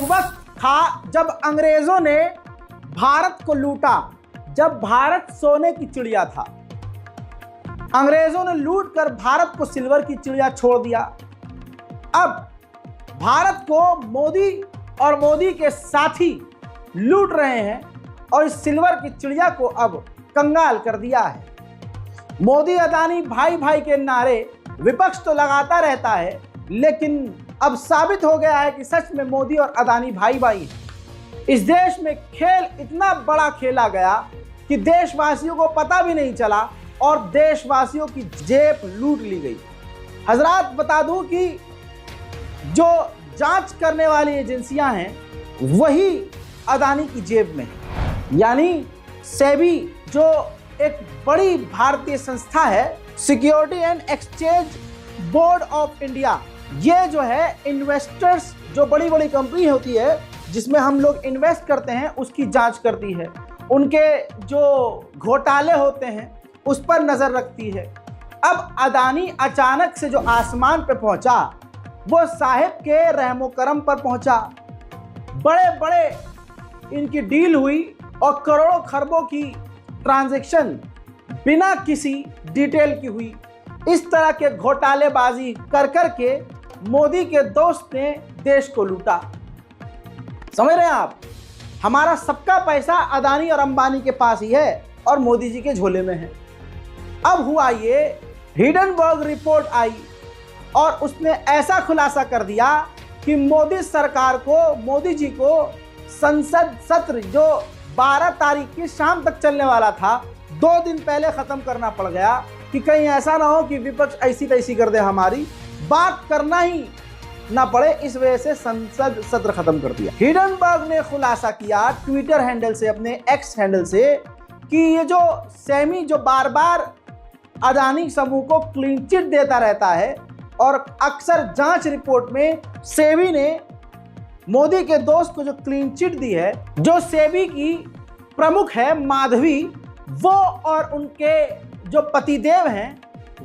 वक्त था जब अंग्रेजों ने भारत को लूटा, जब भारत सोने की चिड़िया था। अंग्रेजों ने लूट कर भारत को सिल्वर की चिड़िया छोड़ दिया। अब भारत को मोदी और मोदी के साथी लूट रहे हैं और इस सिल्वर की चिड़िया को अब कंगाल कर दिया है। मोदी अदानी भाई भाई के नारे विपक्ष तो लगाता रहता है, लेकिन अब साबित हो गया है कि सच में मोदी और अदानी भाई भाई हैं। इस देश में खेल इतना बड़ा खेला गया कि देशवासियों को पता भी नहीं चला और देशवासियों की जेब लूट ली गई। हजरात, बता दूं कि जो जांच करने वाली एजेंसियां हैं वही अदानी की जेब में है। यानी सेबी जो एक बड़ी भारतीय संस्था है, security and exchange board of India, ये जो है इन्वेस्टर्स, जो बड़ी बड़ी कंपनी होती है जिसमें हम लोग इन्वेस्ट करते हैं, उसकी जांच करती है। उनके जो घोटाले होते हैं उस पर नजर रखती है। अब अदानी अचानक से जो आसमान पे पहुंचा वो साहिब के रहमो करम पर पहुंचा। बड़े बड़े इनकी डील हुई और करोड़ों खरबों की ट्रांजैक्शन बिना किसी डिटेल की हुई। इस तरह के घोटालेबाजी कर कर के मोदी के दोस्त ने देश को लूटा। समझ रहे हैं आप? हमारा सबका पैसा अदानी और अंबानी के पास ही है और मोदी जी के झोले में है। अब हुआ ये, हिंडनबर्ग रिपोर्ट आई और उसने ऐसा खुलासा कर दिया कि मोदी सरकार को, मोदी जी को संसद सत्र जो 12 तारीख की शाम तक चलने वाला था, 2 दिन पहले खत्म करना पड़ गया कि कहीं ऐसा ना हो कि विपक्ष ऐसी तैसी कर दे, हमारी बात करना ही ना पड़े, इस वजह से संसद सत्र खत्म कर दिया। हिंडनबर्ग ने खुलासा किया ट्विटर हैंडल से, अपने एक्स हैंडल से, कि ये जो सेमी जो बार बार अदानी समूह को क्लीन चिट देता रहता है और अक्सर जांच रिपोर्ट में सेबी ने मोदी के दोस्त को जो क्लीन चिट दी है, जो सेबी की प्रमुख है माधवी, वो और उनके जो पतिदेव हैं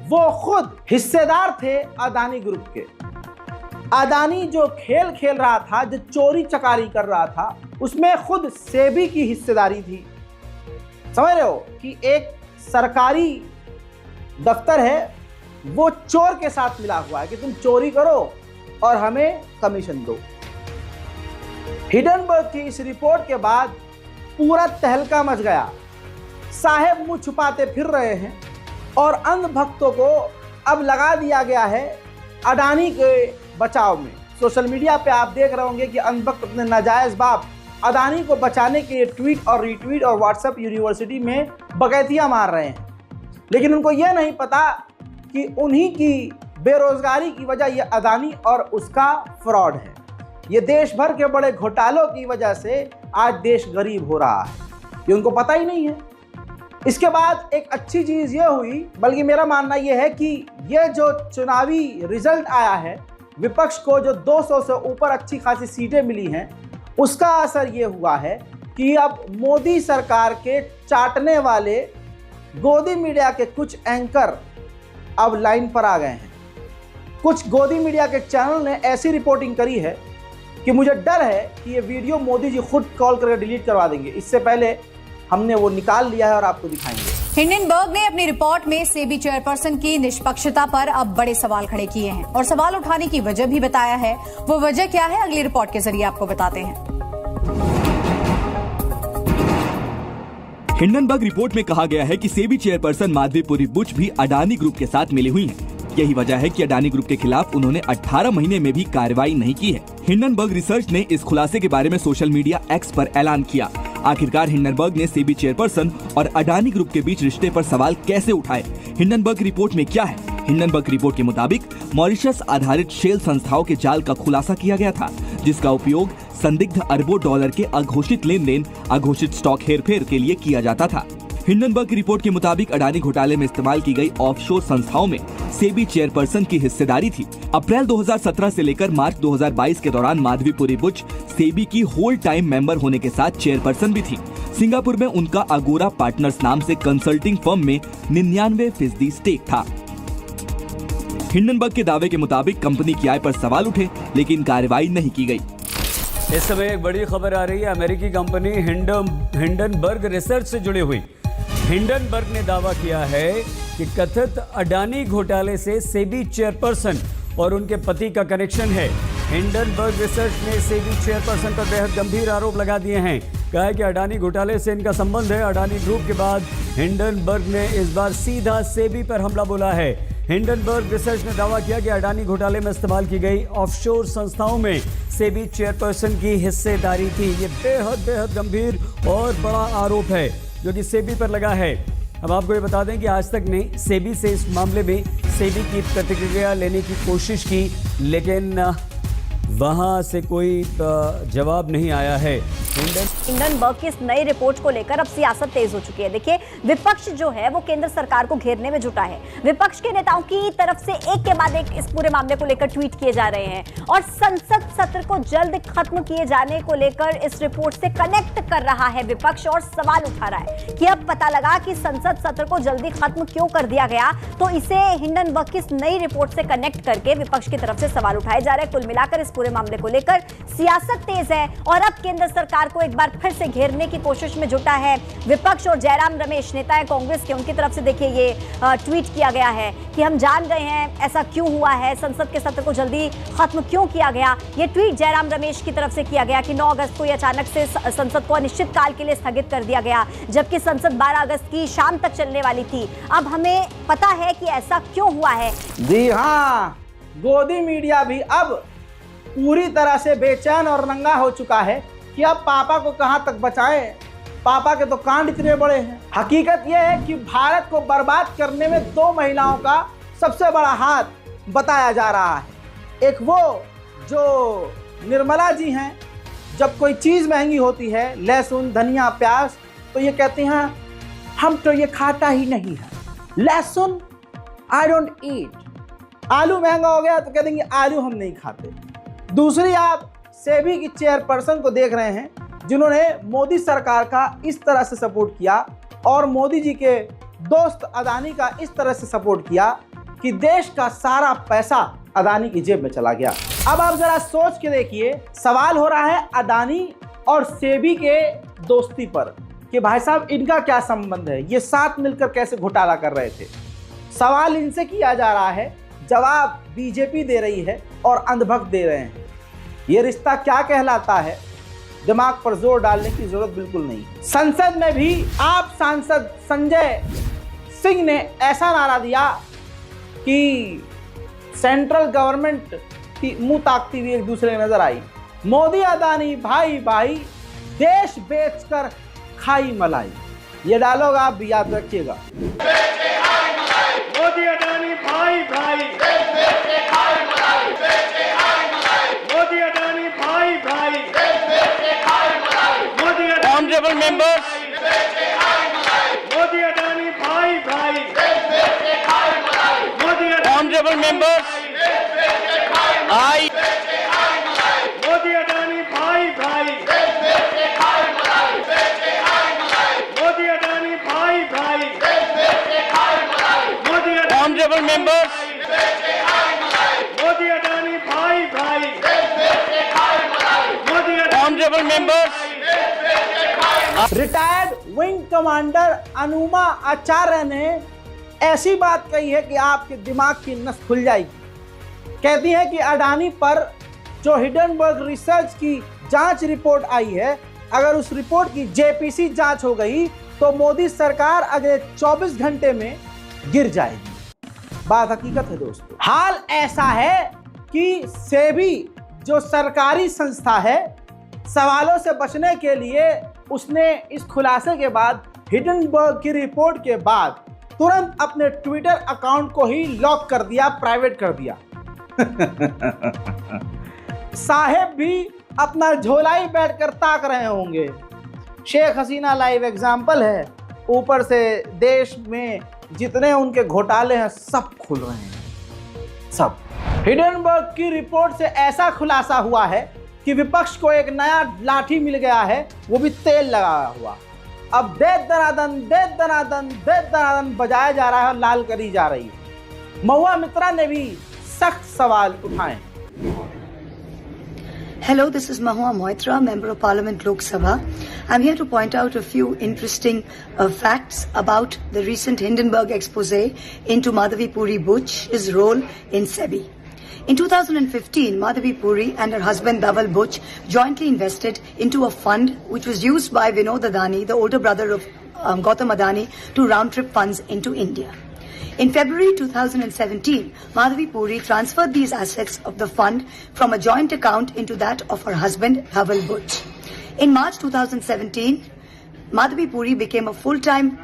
वो खुद हिस्सेदार थे अदानी ग्रुप के। अदानी जो खेल खेल रहा था, जो चोरी चकारी कर रहा था, उसमें खुद सेबी की हिस्सेदारी थी। समझ रहे हो कि एक सरकारी दफ्तर है वो चोर के साथ मिला हुआ है कि तुम चोरी करो और हमें कमीशन दो। हिंडनबर्ग की इस रिपोर्ट के बाद पूरा तहलका मच गया। साहेब मुंह छुपाते फिर रहे हैं और अंध भक्तों को अब लगा दिया गया है अडानी के बचाव में। सोशल मीडिया पे आप देख रहे होंगे कि अंध भक्त अपने नाजायज बाप अडानी को बचाने के लिए ट्वीट और रीट्वीट और व्हाट्सएप यूनिवर्सिटी में बकैतियां मार रहे हैं, लेकिन उनको यह नहीं पता कि उन्हीं की बेरोजगारी की वजह यह अदानी और उसका फ्रॉड है। ये देश भर के बड़े घोटालों की वजह से आज देश गरीब हो रहा है, ये उनको पता ही नहीं है। इसके बाद एक अच्छी चीज़ ये हुई, बल्कि मेरा मानना यह है कि ये जो चुनावी रिजल्ट आया है, विपक्ष को जो 200 से ऊपर अच्छी खासी सीटें मिली हैं, उसका असर ये हुआ है कि अब मोदी सरकार के चाटने वाले गोदी मीडिया के कुछ एंकर अब लाइन पर आ गए हैं। कुछ गोदी मीडिया के चैनल ने ऐसी रिपोर्टिंग करी है कि मुझे डर है कि ये वीडियो मोदी जी खुद कॉल करके डिलीट करवा देंगे। इससे पहले हमने वो निकाल लिया है और आपको दिखाएंगे। हिंडनबर्ग ने अपनी रिपोर्ट में सेबी चेयरपर्सन की निष्पक्षता पर अब बड़े सवाल खड़े किए हैं और सवाल उठाने की वजह भी बताया है। वो वजह क्या है, अगली रिपोर्ट के जरिए आपको बताते हैं। हिंडनबर्ग रिपोर्ट में कहा गया है कि सेबी चेयरपर्सन माधवीपुरी बुच भी अडानी ग्रुप के साथ मिली हुई हैं। यही वजह है कि अडानी ग्रुप के खिलाफ उन्होंने 18 महीने में भी कार्रवाई नहीं की है। हिंडनबर्ग रिसर्च ने इस खुलासे के बारे में सोशल मीडिया एक्स पर ऐलान किया। आखिरकार हिंडनबर्ग ने सेबी चेयरपर्सन और अडानी ग्रुप के बीच रिश्ते पर सवाल कैसे उठाए? हिंडनबर्ग रिपोर्ट में क्या है? हिंडनबर्ग रिपोर्ट के मुताबिक मॉरिशस आधारित शेल संस्थाओं के जाल का खुलासा किया गया था, जिसका उपयोग संदिग्ध अरबों डॉलर के अघोषित लेन देन, अघोषित स्टॉक हेरफेर के लिए किया जाता था। हिंडनबर्ग रिपोर्ट के मुताबिक अडानी घोटाले में इस्तेमाल की गई ऑफशोर संस्थाओं में सेबी चेयरपर्सन की हिस्सेदारी थी। अप्रैल 2017 से लेकर मार्च 2022 के दौरान माधवीपुरी बुच सेबी की होल टाइम मेंबर होने के साथ चेयरपर्सन भी थी। सिंगापुर में उनका अगोरा पार्टनर्स नाम से कंसल्टिंग फर्म में 99% स्टेक था। हिंडनबर्ग के दावे के मुताबिक कंपनी की आय पर सवाल उठे, लेकिन कार्रवाई नहीं की गई। इस समय एक बड़ी खबर आ रही है अमेरिकी कंपनी हिंडनबर्ग रिसर्च से जुड़ी हुई। हिंडनबर्ग ने दावा किया है कि कथित अडानी घोटाले से सेबी चेयरपर्सन और उनके पति का कनेक्शन है। हिंडनबर्ग रिसर्च ने सेबी चेयरपर्सन पर बेहद गंभीर आरोप लगा दिए हैं। कहा है कि अडानी घोटाले से इनका संबंध है। अडानी ग्रुप के बाद हिंडनबर्ग ने इस बार सीधा सेबी पर हमला बोला है। हिंडनबर्ग रिसर्च ने दावा किया कि अडानी घोटाले में इस्तेमाल की गई ऑफशोर संस्थाओं में सेबी चेयरपर्सन की हिस्सेदारी थी। ये बेहद गंभीर और बड़ा आरोप है जो कि सेबी पर लगा है। अब आपको ये बता दें कि आज तक ने सेबी से इस मामले में सेबी की प्रतिक्रिया लेने की कोशिश की, लेकिन वहां से कोई जवाब नहीं आया है। हिंडनबर्ग की इस नई रिपोर्ट को लेकर अब सियासत तेज हो चुकी है। देखिए, विपक्ष जो है वो केंद्र सरकार को घेरने में जुटा है। विपक्ष के नेताओं की तरफ से एक के बाद एक इस पूरे मामले को लेकर ट्वीट किए जा रहे हैं और संसद सत्र को जल्द खत्म किए जाने को लेकर इस रिपोर्ट से कनेक्ट कर रहा है विपक्ष और सवाल उठा रहा है कि अब पता लगा कि संसद सत्र को जल्दी खत्म क्यों कर दिया गया, तो इसे हिंडनबर्ग की इस नई रिपोर्ट से कनेक्ट करके विपक्ष की तरफ से सवाल उठाए जा रहे हैं। कुल मिलाकर इस पूरे मामले को लेकर सियासत तेज है और अब केंद्र सरकार को एक बार फिर से घेरने की कोशिश में जुटा है विपक्ष। और जयराम रमेश नेता है कांग्रेस के, उनकी तरफ से देखिए ये ट्वीट किया गया है कि हम जान गए हैं ऐसा क्यों हुआ है, संसद के सत्र को जल्दी खत्म क्यों किया गया। ये ट्वीट जयराम रमेश की तरफ से किया गया कि 9 अगस्त को ये अचानक से संसद को अनिश्चित काल के लिए स्थगित कर दिया गया, जबकि संसद 12 अगस्त की शाम तक चलने वाली थी। अब हमें पता है कि ऐसा क्यों हुआ है। जी हाँ, गोदी मीडिया भी अब पूरी तरह से बेचैन और नंगा हो चुका है कि अब पापा को कहां तक बचाएं। पापा के तो कांड इतने बड़े हैं। हकीकत यह है कि भारत को बर्बाद करने में 2 महिलाओं का सबसे बड़ा हाथ बताया जा रहा है। एक वो जो निर्मला जी हैं, जब कोई चीज़ महंगी होती है, लहसुन, धनिया, प्याज, तो ये कहती हैं हम तो ये खाता ही नहीं है। लहसुन आई डोंट ईट। आलू महंगा हो गया तो कह देंगे आलू हम नहीं खाते। दूसरी आप सेबी की चेयरपर्सन को देख रहे हैं जिन्होंने मोदी सरकार का इस तरह से सपोर्ट किया और मोदी जी के दोस्त अदानी का इस तरह से सपोर्ट किया कि देश का सारा पैसा अदानी की जेब में चला गया। अब आप जरा सोच के देखिए, सवाल हो रहा है अदानी और सेबी के दोस्ती पर कि भाई साहब इनका क्या संबंध है, ये साथ मिलकर कैसे घोटाला कर रहे थे। सवाल इनसे किया जा रहा है, जवाब बीजेपी दे रही है और अंधभक्त दे रहे हैं। ये रिश्ता क्या कहलाता है, दिमाग पर जोर डालने की जरूरत बिल्कुल नहीं। संसद में भी आप सांसद संजय सिंह ने ऐसा नारा दिया कि सेंट्रल गवर्नमेंट की मुंह ताकती हुई एक दूसरे की नजर आई। मोदी अदानी भाई भाई, देश बेचकर खाई मलाई। ये डायलॉग आप भी याद रखिएगा। मोदी अडानी भाई भाई, मोदी अडानी भाई भाई, मोदी ऑनरेबल मेंबर्स, मोदी अडानी भाई भाई, Modi honourable members, I Modi Adani भाई भाई, मोदी अडानी भाई भाई, मोदी ऑनरेबल मेंबर्स, मोदी अडानी भाई भाई, Modi honourable members. Retired wing commander Anuma Acharya ने ऐसी बात कही है कि आपके दिमाग की नस खुल जाएगी। कहती है कि अडानी पर जो हिंडनबर्ग रिसर्च की जांच रिपोर्ट आई है, अगर उस रिपोर्ट की जेपीसी जांच हो गई तो मोदी सरकार अगले 24 घंटे में गिर जाएगी। बात हकीकत है दोस्तों। हाल ऐसा है कि सेबी जो सरकारी संस्था है, सवालों से बचने के लिए उसने इस खुलासे के बाद, हिंडनबर्ग की रिपोर्ट के बाद तुरंत अपने ट्विटर अकाउंट को ही लॉक कर दिया, प्राइवेट कर दिया। साहेब भी अपना झोला ही बैठकर ताक रहे होंगे। शेख हसीना लाइव एग्जाम्पल है, ऊपर से देश में जितने उनके घोटाले हैं सब खुल रहे हैं, सब। हिंडनबर्ग की रिपोर्ट से ऐसा खुलासा हुआ है कि विपक्ष को एक नया लाठी मिल गया है, वो भी तेल लगाया हुआ। अब दे दनादन दे दनादन दे दनादन बजाया जा रहा है और लाल करी जा रही है। महुआ मित्रा ने भी सख्त सवाल उठाए। Hello, this is Mahua Moitra, Member of Parliament Lok Sabha. I'm here to point out a few interesting facts about the recent Hindenburg expose into Madhavi Puri Butch's role in SEBI. In 2015, Madhavi Puri and her husband Dhaval Butch jointly invested into a fund which was used by Vinod Adani, the older brother of Gautam Adani, to round-trip funds into India. In February 2017, Madhavi Puri transferred these assets of the fund from a joint account into that of her husband, Dhaval Butch. In March 2017, Madhavi Puri became a whole-time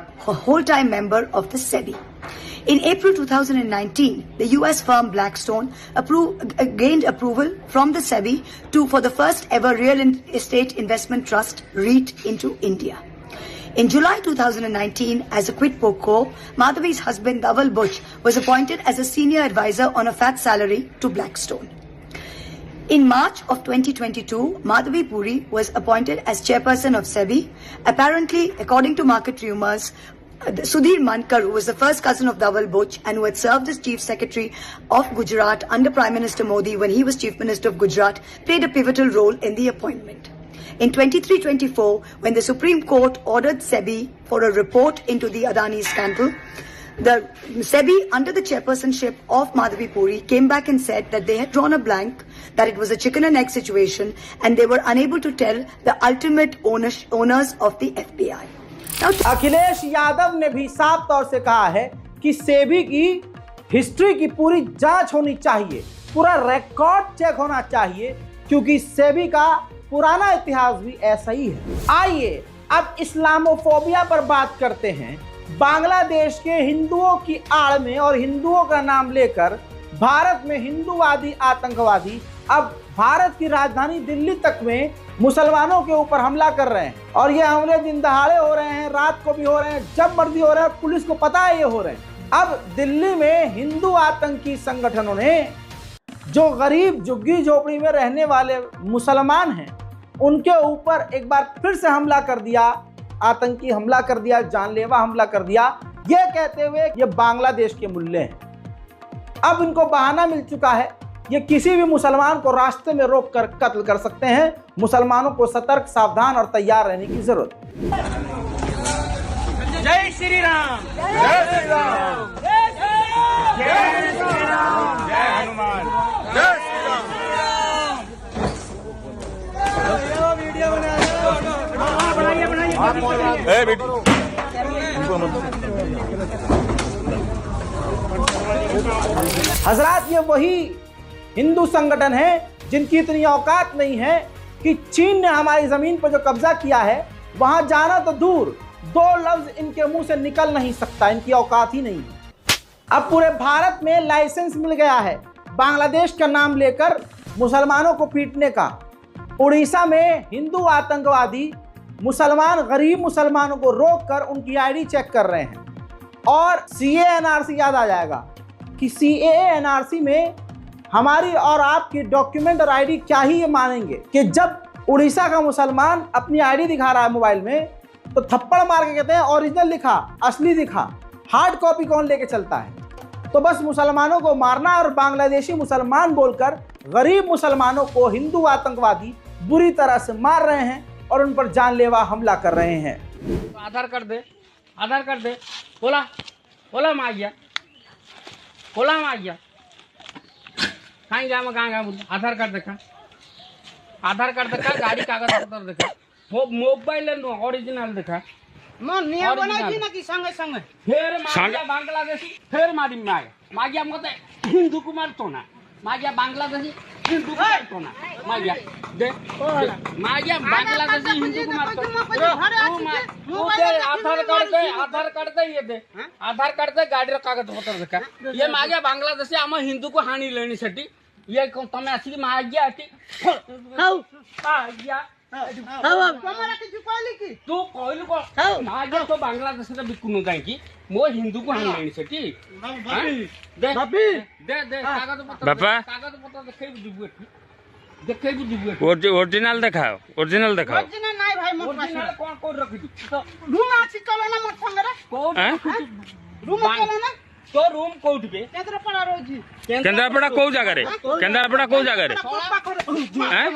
member of the SEBI. In April 2019, the US firm Blackstone gained approval from the SEBI for the first ever real estate investment trust REIT into India. In July 2019, as a quid pro quo, Madhavi's husband Dhaval Butch was appointed as a senior advisor on a fat salary to Blackstone. In March of 2022, Madhavi Puri was appointed as chairperson of SEBI. Apparently, according to market rumors, Sudhir Mankar, who was the first cousin of Dhaval Butch and who had served as Chief Secretary of Gujarat under Prime Minister Modi when he was Chief Minister of Gujarat, played a pivotal role in the appointment. In 23-24, when the Supreme Court ordered SEBI for a report into the Adani scandal, the SEBI, under the chairpersonship of Madhavi Puri, came back and said that they had drawn a blank, that it was a chicken and egg situation, and they were unable to tell the ultimate owners of the FBI. Now, Akhilesh Yadav ने भी साफ तौर से कहा है कि सेबी की history की पूरी जांच होनी चाहिए, पूरा रिकॉर्ड चेक होना चाहिए, क्योंकि सेबी का पुराना इतिहास भी ऐसा ही है। आइए अब इस्लामोफोबिया पर बात करते हैं। बांग्लादेश के हिंदुओं की आड़ में और हिंदुओं का नाम लेकर भारत में हिंदूवादी आतंकवादी अब भारत की राजधानी दिल्ली तक में मुसलमानों के ऊपर हमला कर रहे हैं, और ये हमले दिन दहाड़े हो रहे हैं, रात को भी हो रहे हैं, जब मर्जी हो रहे हैं, पुलिस को पता है ये हो रहे हैं। अब दिल्ली में हिंदू आतंकी संगठनों ने जो गरीब झुग्गी झोपड़ी में रहने वाले मुसलमान हैं उनके ऊपर एक बार फिर से हमला कर दिया, आतंकी हमला कर दिया, जानलेवा हमला कर दिया, ये कहते हुए ये बांग्लादेश के मुल्ले हैं। अब इनको बहाना मिल चुका है, ये किसी भी मुसलमान को रास्ते में रोककर कत्ल कर सकते हैं। मुसलमानों को सतर्क, सावधान और तैयार रहने की जरूरत है। जय श्री राम, जय श्री राम, जय श्री राम, जय हनुमान, जय श्री राम। वीडियो हजरात, ये वही हिंदू संगठन है जिनकी इतनी औकात नहीं है कि चीन ने हमारी जमीन पर जो कब्जा किया है वहां जाना तो दूर, दो लफ्ज इनके मुंह से निकल नहीं सकता, इनकी औकात ही नहीं है। अब पूरे भारत में लाइसेंस मिल गया है बांग्लादेश का नाम लेकर मुसलमानों को पीटने का। उड़ीसा में हिंदू आतंकवादी मुसलमान, गरीब मुसलमानों को रोककर उनकी आईडी चेक कर रहे हैं। और सीए एनआरसी याद आ जाएगा कि सीए एनआरसी में हमारी और आपकी डॉक्यूमेंट और आईडी क्या ही ये मानेंगे कि जब उड़ीसा का मुसलमान अपनी आईडी दिखा रहा है मोबाइल में तो थप्पड़ मार के कहते हैं ओरिजिनल दिखा, असली दिखा, हार्ड कॉपी कौन लेके चलता है। तो बस मुसलमानों को मारना और बांग्लादेशी मुसलमान बोलकर गरीब मुसलमानों को हिंदू आतंकवादी बुरी तरह से मार रहे हैं और उन पर जानलेवा हमला कर रहे हैं। आधार कार्ड दे, आधार कार्ड दे, बोला बोला मागिया, बोला मागिया, कहीं जा, मैं कहाँ बोल, आधार कार्ड देखा, आधार कार्ड देखा, गाड़ी कागज पत्र देखा, मोबाइल ओरिजिनल देखा, फिर बांग्लादेशी, फिर मारी मागिया मत हिंदू को मारतो ना, मागिया बांग्लादेशी हिंदू को मारतो ना, मागिया दे, मागिया बांग्लादेशी हिंदू को मारतो, आधार कार्ड दे, ये दे, आधार कार्ड दे, गाड़ी कागज पत्र देखा, ये मागिया बांग्लादेशी आम हिंदू को हानि लेनी सेठी, ये तमें आसिक मागिया आटी, मागिया तू कहलु को मागिया तो बांग्लादेश रे बिकुनु काई मो हिंदू को हानि लेनी सेठी, दे दे दे कागज पत्र, कागज पत्र देखे बुझबू, ओरिजिनल दिखाओ, ओरिजिनल दिखाओ। ओरिजिनल नहीं भाई, ओरिजिनल कौन रखी तो रूम आसी चलो ना मोर संग रे, कौन रूम चलो ना, तो रूम कोउठ बे केंद्रापड़ा रोजी केंद्रापड़ा कोउ जगह रे केंद्रापड़ा कोउ जगह रे हैं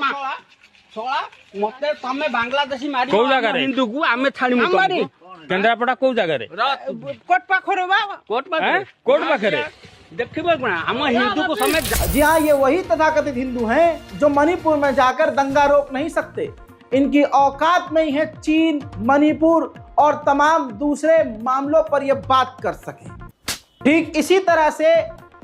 सोला मते तमे बांग्लादेशी मारी कोउ जगह रे हिंदू को आमे छाड़ी मु केंद्रापड़ा कोउ जगह रे कोट पाखरे बा कोट पाखरे देखिबो कोना हम हिंदू को समेत जी हाँ, ये वही तथाकथित हिंदू हैं जो मणिपुर में जाकर दंगा रोक नहीं सकते। इनकी औकात में ही है चीन, मणिपुर और तमाम दूसरे मामलों पर ये बात कर सके। ठीक इसी तरह से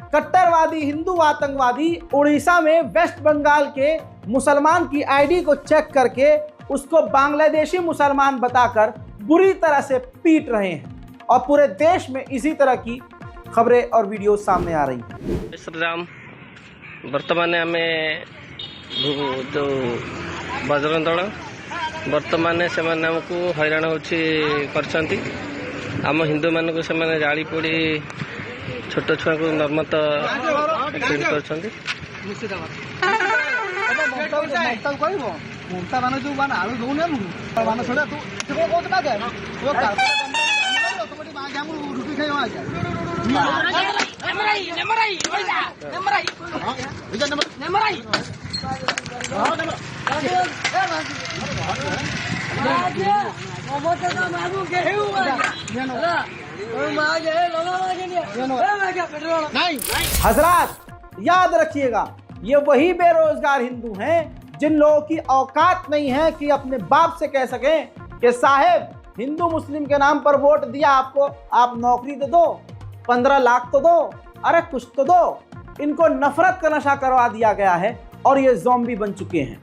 कट्टरवादी हिंदू आतंकवादी उड़ीसा में वेस्ट बंगाल के मुसलमान की आईडी को चेक करके उसको बांग्लादेशी मुसलमान बताकर बुरी तरह से पीट रहे हैं और पूरे देश में इसी तरह की खबरें और वीडियो सामने आ रही हैं। श्रीराम वर्तमान आम जो बजरंग दल वर्तमान से आमको हैरान होम हिंदू मानक से जाली पोड़ी छोट छुआ को नर्मत हजरात याद रखिएगा, ये वही बेरोजगार हिंदू हैं जिन लोगों की औकात नहीं है कि अपने बाप से कह सकें कि साहेब हिंदू मुस्लिम के नाम पर वोट दिया आपको, आप नौकरी तो दो, 15 लाख तो दो, अरे कुछ तो दो। इनको नफरत का नशा करवा दिया गया है और ये ज़ॉम्बी बन चुके हैं।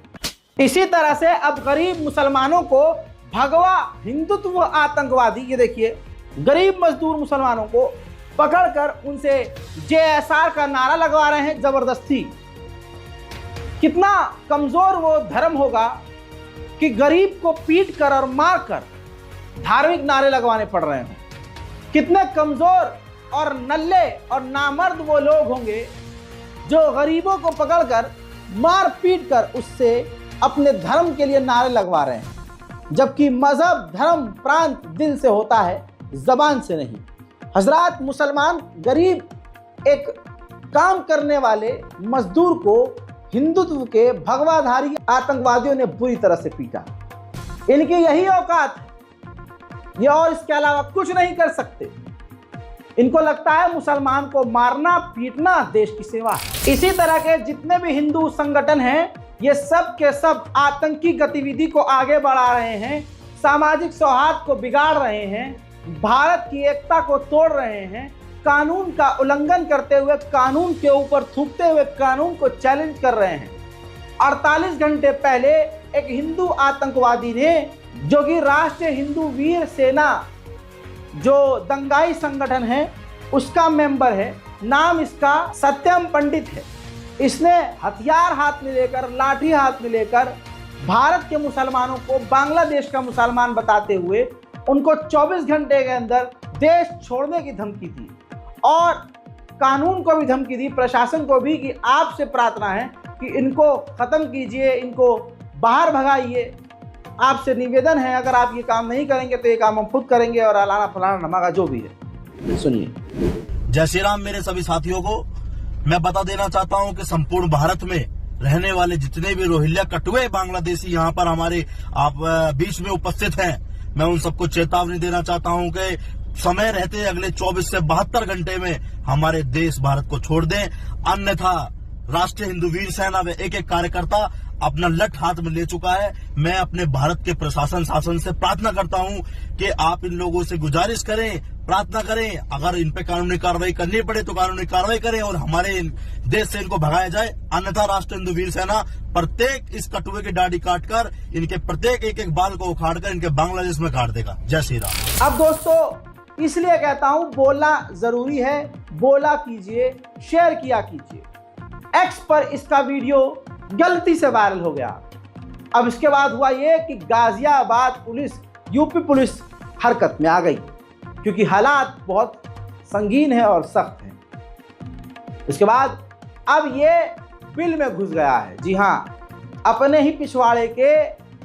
इसी तरह से अब गरीब मुसलमानों को भगवा हिंदुत्व आतंकवादी, ये देखिए गरीब मजदूर मुसलमानों को पकड़कर उनसे JSR का नारा लगवा रहे हैं जबरदस्ती। कितना कमजोर वो धर्म होगा कि गरीब को पीट कर और मार कर धार्मिक नारे लगवाने पड़ रहे हों। कितने कमजोर और नल्ले और नामर्द वो लोग होंगे जो गरीबों को पकड़कर मार पीट कर उससे अपने धर्म के लिए नारे लगवा रहे हैं, जबकि मजहब, धर्म, प्रांत दिल से होता है, जबान से नहीं। हजरात, मुसलमान गरीब एक काम करने वाले मजदूर को हिंदुत्व के भगवाधारी आतंकवादियों ने बुरी तरह से पीटा। इनकी यही औकात है, ये और इसके अलावा कुछ नहीं कर सकते। इनको लगता है मुसलमान को मारना पीटना देश की सेवा है। इसी तरह के जितने भी हिंदू संगठन हैं, ये सब के सब आतंकी गतिविधि को आगे बढ़ा रहे हैं, सामाजिक सौहार्द को बिगाड़ रहे हैं, भारत की एकता को तोड़ रहे हैं, कानून का उल्लंघन करते हुए, कानून के ऊपर थूकते हुए कानून को चैलेंज कर रहे हैं। 48 घंटे पहले एक हिंदू आतंकवादी ने, जो कि राष्ट्रीय हिंदू वीर सेना जो दंगाई संगठन है उसका मेंबर है, नाम इसका सत्यम पंडित है, इसने हथियार हाथ में लेकर, लाठी हाथ में लेकर भारत के मुसलमानों को बांग्लादेश का मुसलमान बताते हुए उनको 24 घंटे के अंदर देश छोड़ने की धमकी दी और कानून को भी धमकी दी, प्रशासन को भी, कि आपसे प्रार्थना है कि इनको ख़त्म कीजिए, इनको बाहर भगाइए। आपसे निवेदन है, अगर आप ये काम नहीं करेंगे तो ये काम हम खुद करेंगे और अलाना फलाना नमागा जो भी है। सुनिए। जय श्री राम। मेरे सभी साथियों को मैं बता देना चाहता हूं कि संपूर्ण भारत में रहने वाले जितने भी रोहिंग्या कटुए बांग्लादेशी यहाँ पर हमारे आप बीच में उपस्थित हैं, मैं उन सबको चेतावनी देना चाहता हूं कि समय रहते अगले 24 से 72 घंटे में हमारे देश भारत को छोड़ दें, अन्यथा राष्ट्रीय हिंदू वीर सेना में एक एक कार्यकर्ता अपना लठ हाथ में ले चुका है। मैं अपने भारत के प्रशासन शासन से प्रार्थना करता हूं कि आप इन लोगों से गुजारिश करें, प्रार्थना करें, अगर इन पे कानूनी कार्रवाई करनी पड़े तो कानूनी कार्रवाई करें और हमारे देश से इनको भगाया जाए, अन्यथा राष्ट्रीय हिंदू वीर सेना प्रत्येक इस कटुए की दाढ़ी काटकर इनके प्रत्येक एक एक बाल को उखाड़कर इनके बांग्लादेश में काट देगा। जय श्री राम। अब दोस्तों, इसलिए कहता हूं बोलना जरूरी है, बोला कीजिए, शेयर किया कीजिए। एक्स पर इसका वीडियो गलती से वायरल हो गया। अब इसके बाद हुआ ये कि गाजियाबाद पुलिस, यूपी पुलिस हरकत में आ गई, क्योंकि हालात बहुत संगीन है और सख्त है। इसके बाद अब ये बिल में घुस गया है। जी हाँ, अपने ही पिछवाड़े के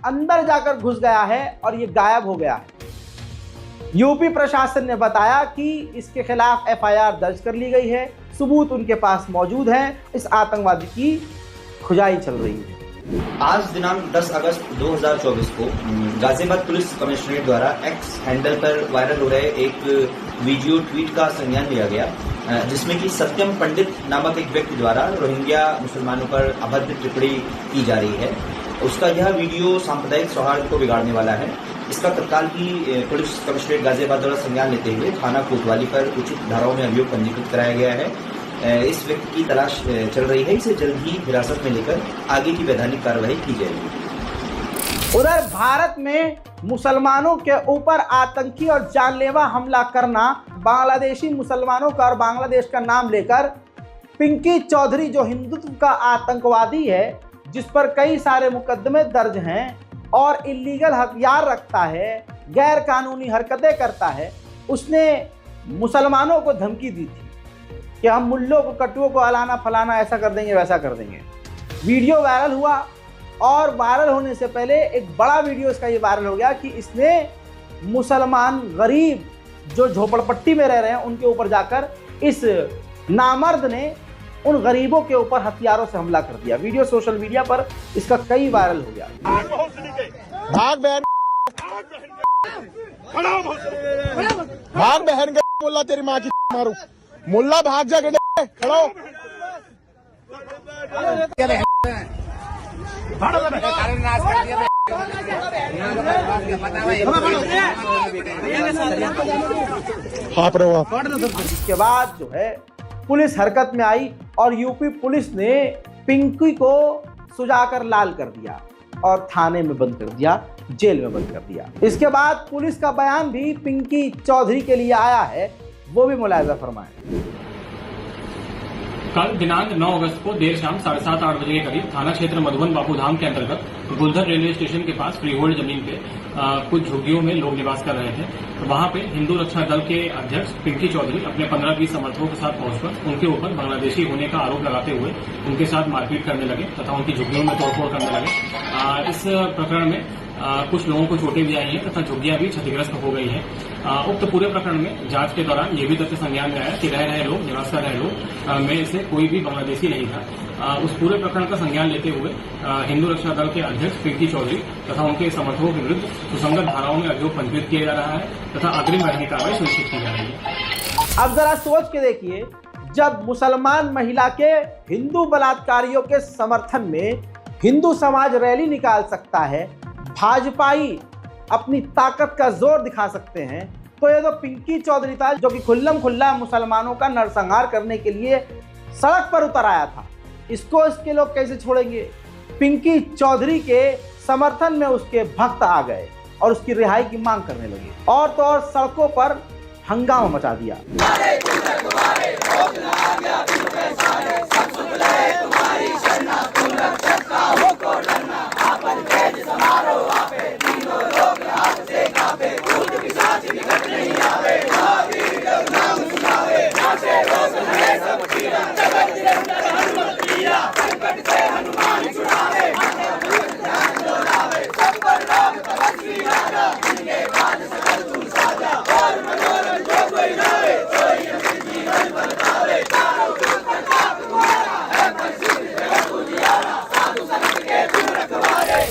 अंदर जाकर घुस गया है और ये गायब हो गया है। यूपी प्रशासन ने बताया कि इसके खिलाफ एफआईआर दर्ज कर ली गई है, सबूत उनके पास मौजूद हैं, इस आतंकवादी की खुदाई चल रही है। आज दिनांक 10 अगस्त 2024 को गाजियाबाद पुलिस कमिश्नरेट द्वारा एक्स हैंडल पर वायरल हो रहे एक वीडियो ट्वीट का संज्ञान लिया गया, जिसमें कि सत्यम पंडित नामक एक व्यक्ति द्वारा रोहिंग्या मुसलमानों पर अभद्र टिप्पणी की जा रही है। उसका यह वीडियो सांप्रदायिक सौहार्द को बिगाड़ने वाला है। इसका तत्काल की पुलिस कमिश्नरेट गाजियाबाद द्वारा संज्ञान लेते हुए थाना कोतवाली पर उचित धाराओं में अभियोग पंजीकृत कराया गया है। इस व्यक्ति की तलाश चल रही है, इसे जल्द ही हिरासत में लेकर आगे की वैधानिक कार्रवाई की जाएगी। उधर भारत में मुसलमानों के ऊपर आतंकी और जानलेवा हमला करना, बांग्लादेशी मुसलमानों का और बांग्लादेश का नाम लेकर पिंकी चौधरी जो हिंदुत्व का आतंकवादी है, जिस पर कई सारे मुकदमे दर्ज हैं और इलीगल हथियार रखता है, गैर कानूनी हरकतें करता है, उसने मुसलमानों को धमकी दी थी कि हम मुल्लों को, कटुओं को अलाना फलाना ऐसा कर देंगे, वैसा कर देंगे। वीडियो वायरल हुआ और वायरल होने से पहले एक बड़ा वीडियो इसका ये वायरल हो गया कि इसने मुसलमान गरीब जो झोपड़पट्टी में रह रहे हैं उनके ऊपर जाकर इस नामर्द ने उन गरीबों के ऊपर हथियारों से हमला कर दिया। वीडियो सोशल मीडिया पर इसका कई वायरल हो गया। भाग बहन, भाग बहन का मुल्ला, तेरी माँ की मारू, मुल्ला भाग जा, गड्ढे खड़ो। इसके बाद जो है पुलिस हरकत में आई और यूपी पुलिस ने पिंकी को सुजाकर लाल कर दिया और थाने में बंद कर दिया, जेल में बंद कर दिया। इसके बाद पुलिस का बयान भी पिंकी चौधरी के लिए आया है, वो भी मुलायजा फरमाएं। कल दिनांक 9 अगस्त को देर शाम 7:30-8 बजे के करीब थाना क्षेत्र मधुबन बापूधाम के अंतर्गत गुलधर रेलवे स्टेशन के पास फ्री होल्ड जमीन पे कुछ झुग्गियों में लोग निवास कर रहे थे। तो वहां पे हिंदू रक्षा दल के अध्यक्ष पिंकी चौधरी अपने 15-20 समर्थकों के साथ पहुंचकर उनके ऊपर बांग्लादेशी होने का आरोप लगाते हुए उनके साथ मारपीट करने लगे तथा उनकी झुग्गियों में तोड़फोड़ करने लगे। इस प्रकरण में कुछ लोगों को चोटें भी आई हैं तथा झुग्गियां भी क्षतिग्रस्त हो गई हैं। उक्त पूरे प्रकरण में जांच के दौरान ये भी तथ्य संज्ञान में आया कि रह रहे लोग, निवास कर रहे लोग में से कोई भी बांग्लादेशी नहीं था। उस पूरे प्रकरण का संज्ञान लेते हुए हिंदू रक्षा दल के अध्यक्ष पिंकी चौधरी तथा उनके समर्थकों के विरुद्ध सुसंगत धाराओं में अभियोग पंजीकृत किया जा रहा है तथा अग्रिम वैधानिक कार्रवाई सुनिश्चित की जा रही है। अब जरा सोच के देखिए, जब मुसलमान महिला के हिंदू बलात्कारियों के समर्थन में हिंदू समाज रैली निकाल सकता है, भाजपाई अपनी ताकत का जोर दिखा सकते हैं, तो ये तो पिंकी चौधरी था जो कि खुल्लम खुल्ला मुसलमानों का नरसंहार करने के लिए सड़क पर उतर आया था। इसको इसके लोग कैसे छोड़ेंगे? पिंकी चौधरी के समर्थन में उसके भक्त आ गए और उसकी रिहाई की मांग करने लगे और तो और सड़कों पर हंगामा मचा दिया।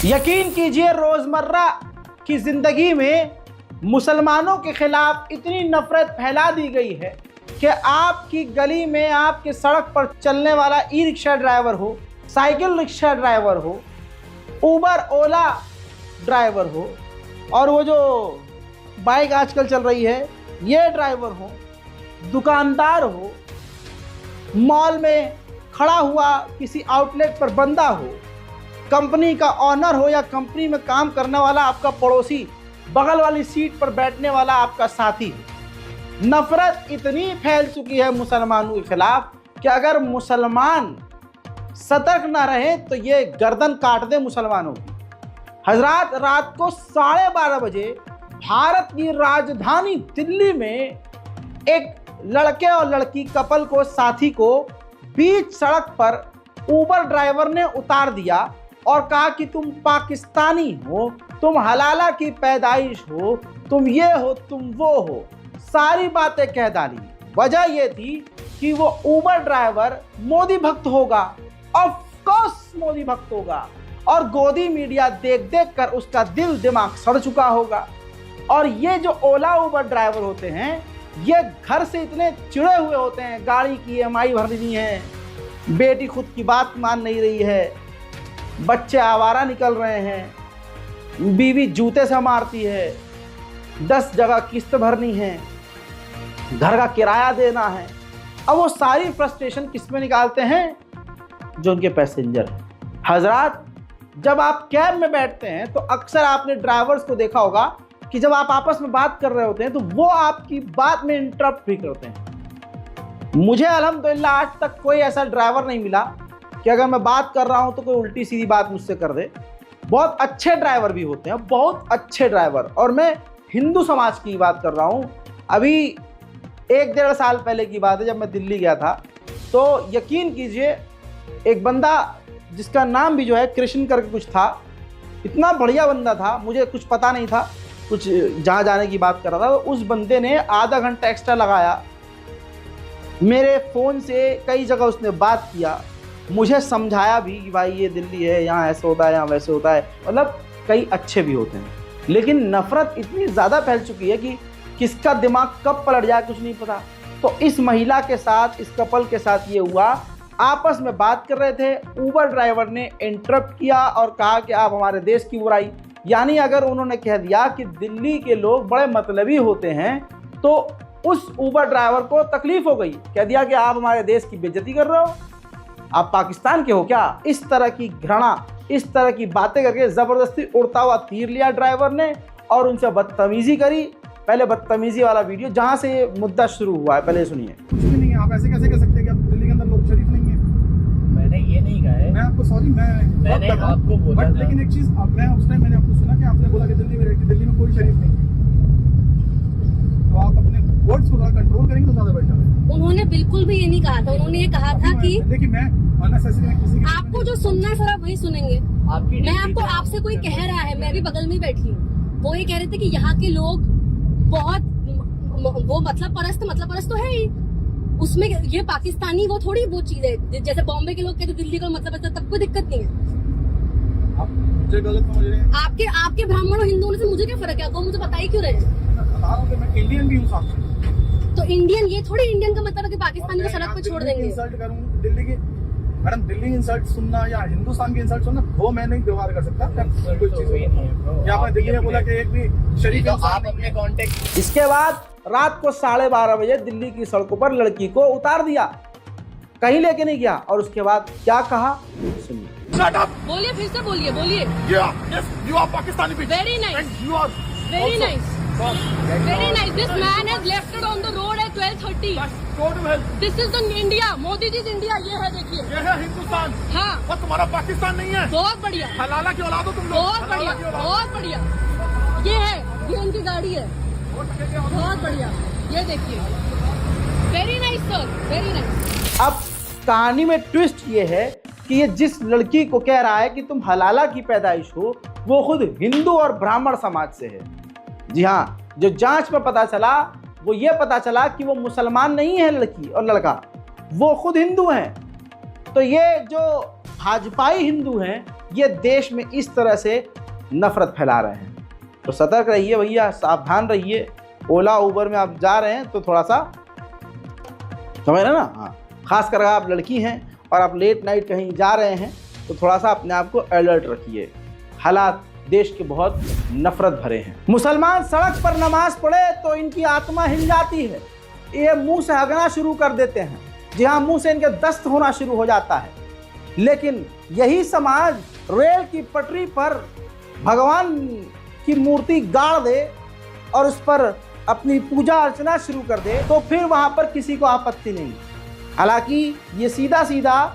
यकीन कीजिए, रोजमर्रा की जिंदगी में मुसलमानों के खिलाफ इतनी नफरत फैला दी गई है कि आपकी गली में, आपके सड़क पर चलने वाला ई रिक्शा ड्राइवर हो, साइकिल रिक्शा ड्राइवर हो, उबर ओला ड्राइवर हो, और वो जो बाइक आजकल चल रही है ये ड्राइवर हो, दुकानदार हो, मॉल में खड़ा हुआ किसी आउटलेट पर बंदा हो, कंपनी का ऑनर हो या कंपनी में काम करने वाला आपका पड़ोसी, बगल वाली सीट पर बैठने वाला आपका साथी, नफरत इतनी फैल चुकी है मुसलमानों के खिलाफ कि अगर मुसलमान सतर्क ना रहे तो ये गर्दन काट दे मुसलमानों की। हजरात, रात को 12:30 बजे भारत की राजधानी दिल्ली में एक लड़के और लड़की कपल को, साथी को बीच सड़क पर उबर ड्राइवर ने उतार दिया और कहा कि तुम पाकिस्तानी हो, तुम हलाला की पैदाइश हो, तुम ये हो, तुम वो हो, सारी बातें कह डाली। वजह ये थी कि वो उबर ड्राइवर मोदी भक्त होगा, ऑफ कोर्स मोदी भक्त होगा, और गोदी मीडिया देख देख कर उसका दिल दिमाग सड़ चुका होगा। और ये जो ओला उबर ड्राइवर होते हैं, ये घर से इतने चिड़े हुए होते हैं, गाड़ी की EMI भरनी है, बेटी खुद की बात मान नहीं रही है, बच्चे आवारा निकल रहे हैं, बीवी जूते से मारती है, 10 जगह किस्त भरनी है, घर का किराया देना है। अब वो सारी फ्रस्ट्रेशन किस में निकालते हैं? जो उनके पैसेंजर हैं। हजरात, जब आप कैब में बैठते हैं तो अक्सर आपने ड्राइवर्स को देखा होगा कि जब आप आपस में बात कर रहे होते हैं तो वो आपकी बात में इंटरप्ट भी करते हैं। मुझे अल्हम्दुलिल्लाह आज तक कोई ऐसा ड्राइवर नहीं मिला कि अगर मैं बात कर रहा हूं तो कोई उल्टी सीधी बात मुझसे कर दे। बहुत अच्छे ड्राइवर भी होते हैं, बहुत अच्छे ड्राइवर। और मैं हिंदू समाज की बात कर रहा हूं। अभी 1-1.5 साल पहले की बात है, जब मैं दिल्ली गया था तो यकीन कीजिए एक बंदा जिसका नाम भी जो है कृष्ण करके कुछ था, इतना बढ़िया बंदा था, मुझे कुछ पता नहीं था, कुछ जहाँ जाने की बात कर रहा था, तो उस बंदे ने आधा घंटा एक्स्ट्रा लगाया, मेरे फ़ोन से कई जगह उसने बात किया, मुझे समझाया भी कि भाई ये दिल्ली है, यहाँ ऐसा होता है, यहाँ वैसे होता है। मतलब कई अच्छे भी होते हैं, लेकिन नफ़रत इतनी ज़्यादा फैल चुकी है कि किसका दिमाग कब पलट जाए कुछ नहीं पता। तो इस महिला के साथ, इस कपल के साथ ये हुआ, आपस में बात कर रहे थे, उबर ड्राइवर ने इंटरप्ट किया और कहा कि आप हमारे देश की बुराई, यानी अगर उन्होंने कह दिया कि दिल्ली के लोग बड़े मतलबी होते हैं तो उस उबर ड्राइवर को तकलीफ हो गई, कह दिया कि आप हमारे देश की बेइज्जती कर रहे हो, आप पाकिस्तान के हो क्या। इस तरह की घृणा, इस तरह की बातें करके ज़बरदस्ती उड़ता हुआ तीर लिया ड्राइवर ने और उनसे बदतमीज़ी करी। पहले बदतमीज़ी वाला वीडियो जहाँ से ये मुद्दा शुरू हुआ है, पहले सुनिए। कुछ भी नहीं है, आप ऐसे कैसे कह सकते हैं कि आप दिल्ली के अंदर लोग शरीफ नहीं है? मैंने ये नहीं कहा है। मैं आपको सॉरी, मैंने आपको बोला था। लेकिन एक चीज, मैं उस टाइम मैंने आपको सुना कि आपने बोला कि दिल्ली में कोई शरीफ नहीं है, तो आप अपने वर्ड्स को कंट्रोल करेंगे तो ज्यादा बेटर है। उन्होंने बिल्कुल भी ये नहीं कहा था। उन्होंने ये कहा था कि देखिए, मैं आपको जो सुनना है सर आप वही सुनेंगे। मैं आपको, आपसे कोई कह रहा है, मैं भी बगल में बैठी हूँ, वो ये कह रहे थे कि यहाँ के लोग बहुत वो मतलब परस्त तो है ही, उसमें ये पाकिस्तानी वो थोड़ी वो चीज है, जैसे बॉम्बे के लोग कहते दिल्ली का मतलब है, तब कोई दिक्कत नहीं है। आप मुझे गलत समझ रहे हैं। आपके ब्राह्मण और हिंदुओं से मुझे क्या फर्क है, वो मुझे बता ही क्यों रहे हैं? मैं इंडियन भी हूँ साथ। तो इंडियन, ये थोड़ी इंडियन का मतलब है कि पाकिस्तानी को सड़क पर छोड़ देंगे। इंसल्ट करूँ दिल्ली की, मैडम दिल्ली इंसल्ट सुनना या हिंदुस्तान की इंसल्ट सुनना, वो मैं नहीं व्यवहार कर सकता। कोई चीज या आपने दिल्ली में बोला कि एक भी शरीफ आप अपने कॉन्टेक्ट। इसके बाद रात को 12:30 बजे दिल्ली की सड़कों पर लड़की को उतार दिया, कहीं लेके नहीं गया। और उसके बाद क्या कहा सुनिए। बोलिए, फिर से बोलिए, बोलिए। You are Pakistani. Very nice, you are very nice, very nice. This man has lefted on the road at 12:30। This is the India, Modi ji India. ये है, देखिए, ये है हिंदुस्तान। हाँ, और तुम्हारा पाकिस्तान नहीं है। बहुत बढ़िया, हलाला की औलाद हो तुम लोग। बहुत बढ़िया, बहुत बढ़िया। ये है, ये उनकी गाड़ी है, बहुत बढ़िया। ये देखिए, very nice sir, very nice. अब कहानी में ट्विस्ट ये है कि ये जिस लड़की को कह रहा है कि तुम हलाला की पैदाइश हो, वो खुद हिंदू और ब्राह्मण समाज से है। जी हाँ, जो जांच में पता चला वो ये पता चला कि वो मुसलमान नहीं है लड़की और लड़का, वो खुद हिंदू हैं। तो ये जो भाजपाई हिंदू हैं, ये देश में इस तरह से नफरत फैला रहे हैं। तो सतर्क रहिए भैया, सावधान रहिए। ओला उबर में आप जा रहे हैं तो थोड़ा सा समझ रहे ना, हाँ, खास कर आप लड़की हैं और आप लेट नाइट कहीं जा रहे हैं तो थोड़ा सा अपने आप को अलर्ट रखिए। हालात देश के बहुत नफरत भरे हैं। मुसलमान सड़क पर नमाज पढ़े तो इनकी आत्मा हिल जाती है, ये मुंह से हगना शुरू कर देते हैं। जी हाँ, मुंह से इनके दस्त होना शुरू हो जाता है। लेकिन यही समाज रेल की पटरी पर भगवान की मूर्ति गाड़ दे और उस पर अपनी पूजा अर्चना शुरू कर दे तो फिर वहाँ पर किसी को आपत्ति नहीं। हालांकि ये सीधा सीधा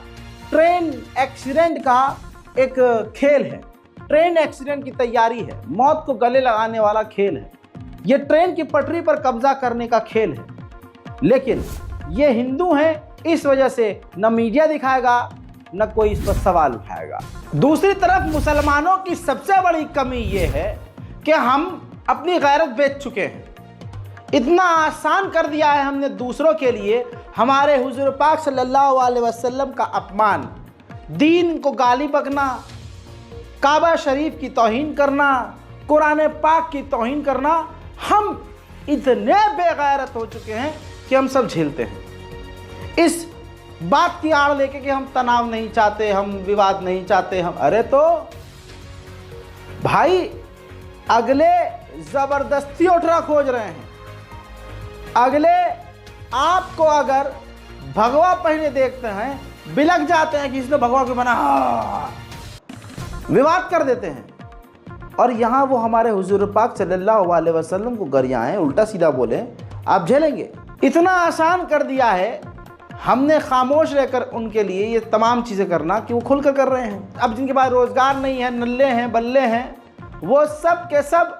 ट्रेन एक्सीडेंट का एक खेल है, ट्रेन एक्सीडेंट की तैयारी है, मौत को गले लगाने वाला खेल है, ये ट्रेन की पटरी पर कब्जा करने का खेल है। लेकिन ये हिंदू हैं, इस वजह से न मीडिया दिखाएगा न कोई इस पर सवाल उठाएगा। दूसरी तरफ मुसलमानों की सबसे बड़ी कमी ये है कि हम अपनी गैरत बेच चुके हैं। इतना आसान कर दिया है हमने दूसरों के लिए हमारे हुजूर पाक सल्लल्लाहु अलैहि वसल्लम का अपमान, दीन को गाली बकना, काबा शरीफ की तौहीन करना, कुरान पाक की तौहीन करना। हम इतने बेगैरत हो चुके हैं कि हम सब झेलते हैं इस बात की आड़ लेके कि हम तनाव नहीं चाहते, हम विवाद नहीं चाहते। हम अरे तो भाई अगले जबरदस्ती उठरा खोज रहे हैं, अगले आपको अगर भगवा पहने देखते हैं बिलक जाते हैं कि इसने भगवा क्यों बना, विवाद कर देते हैं। और यहाँ वो हमारे हुजूर पाक सल्लल्लाहु अलैहि वसल्लम को गरियाएं, उल्टा सीधा बोले, आप झेलेंगे। इतना आसान कर दिया है हमने खामोश रहकर उनके लिए ये तमाम चीज़ें करना कि वो खुलकर कर रहे हैं। अब जिनके पास रोज़गार नहीं है, नल्ले हैं, बल्ले हैं, वो सब के सब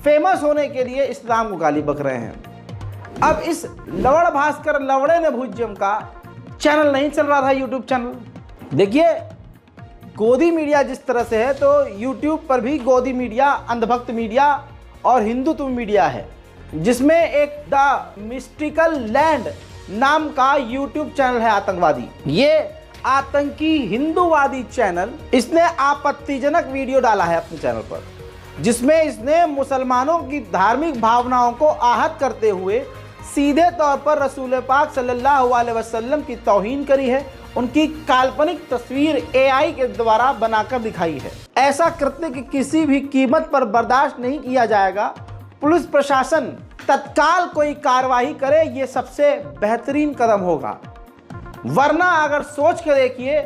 फेमस होने के लिए इस्लाम को गाली बक रहे हैं। अब इस लवड़ भास्कर लवड़े ने भुज्यम का चैनल नहीं चल रहा था, यूट्यूब चैनल। देखिए गोदी मीडिया जिस तरह से है तो यूट्यूब पर भी गोदी मीडिया, अंधभक्त मीडिया और हिंदुत्व मीडिया है, जिसमें एक द मिस्टिकल लैंड नाम का यूट्यूब चैनल है आतंकवादी। ये आतंकी हिंदूवादी चैनल, इसने आपत्तिजनक वीडियो डाला है अपने चैनल पर, जिसमें इसने मुसलमानों की धार्मिक भावनाओं को आहत करते हुए सीधे तौर पर रसूल पाक सल्लल्लाहु अलैहि वसल्लम की तौहीन करी है, उनकी काल्पनिक तस्वीर AI के द्वारा बनाकर दिखाई है। ऐसा कृत्य की किसी भी कीमत पर बर्दाश्त नहीं किया जाएगा। पुलिस प्रशासन तत्काल कोई कार्रवाई करे, ये सबसे बेहतरीन कदम होगा। वरना अगर सोच कर देखिए